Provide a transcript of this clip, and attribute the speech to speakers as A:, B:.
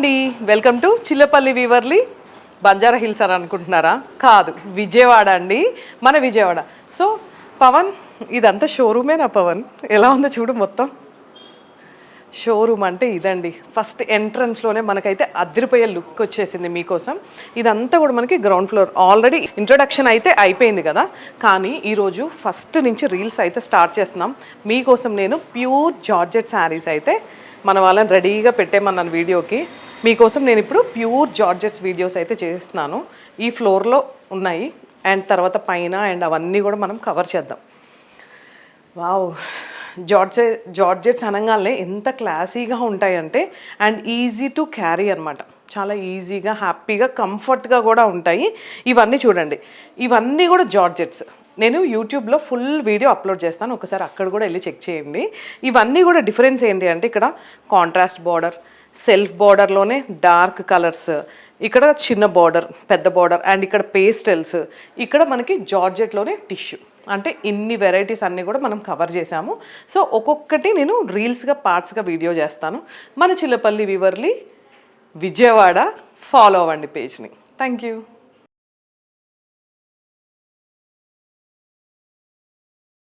A: అండి, welcome to Chillapalli వీవర్లీ. బంజారా హిల్స్ అని అనుకుంటున్నారా? కాదు, విజయవాడ అండి, మన విజయవాడ. సో పవన్, ఇదంతా షోరూమేనా పవన్? ఎలా ఉందో చూడు. మొత్తం షోరూమ్ అంటే ఇదండి. ఫస్ట్ ఎంట్రన్స్లోనే మనకైతే అదిరిపోయే లుక్ వచ్చేసింది మీకోసం. ఇదంతా కూడా మనకి గ్రౌండ్ ఫ్లోర్. ఆల్రెడీ ఇంట్రొడక్షన్ అయితే అయిపోయింది కదా, కానీ ఈరోజు ఫస్ట్ నుంచి రీల్స్ అయితే స్టార్ట్ చేస్తున్నాం మీకోసం. నేను ప్యూర్ జార్జెట్ శారీస్ అయితే మన వాళ్ళని రెడీగా పెట్టేమన్నాను వీడియోకి. మీకోసం నేను ఇప్పుడు ప్యూర్ జార్జెట్స్ వీడియోస్ అయితే చేస్తున్నాను. ఈ ఫ్లోర్లో ఉన్నాయి అండ్ తర్వాత పైన అండ్ అవన్నీ కూడా మనం కవర్ చేద్దాం. వావ్, జార్జెట్స్ అనగానే ఎంత క్లాసీగా ఉంటాయంటే, అండ్ ఈజీ టు క్యారీ అనమాట. చాలా ఈజీగా, హ్యాపీగా, కంఫర్ట్గా కూడా ఉంటాయి. ఇవన్నీ చూడండి, ఇవన్నీ కూడా జార్జెట్స్. నేను యూట్యూబ్లో ఫుల్ వీడియో అప్లోడ్ చేస్తాను, ఒకసారి అక్కడ కూడా వెళ్ళి చెక్ చేయండి. ఇవన్నీ కూడా డిఫరెన్స్ ఏంటి అంటే, ఇక్కడ కాంట్రాస్ట్ బార్డర్, సెల్ఫ్ బార్డర్లోనే డార్క్ కలర్స్, ఇక్కడ చిన్న బార్డర్, పెద్ద బార్డర్, అండ్ ఇక్కడ పేస్టల్స్, ఇక్కడ మనకి జార్జెట్లోనే టిష్యూ. అంటే ఇన్ని వెరైటీస్ అన్నీ కూడా మనం కవర్ చేసాము. సో ఒక్కొక్కటి నేను రీల్స్గా, పార్ట్స్గా వీడియో చేస్తాను. మన చిల్లపల్లి వీవర్లీ విజయవాడ ఫాలో అవ్వండి పేజ్ని. Thank you.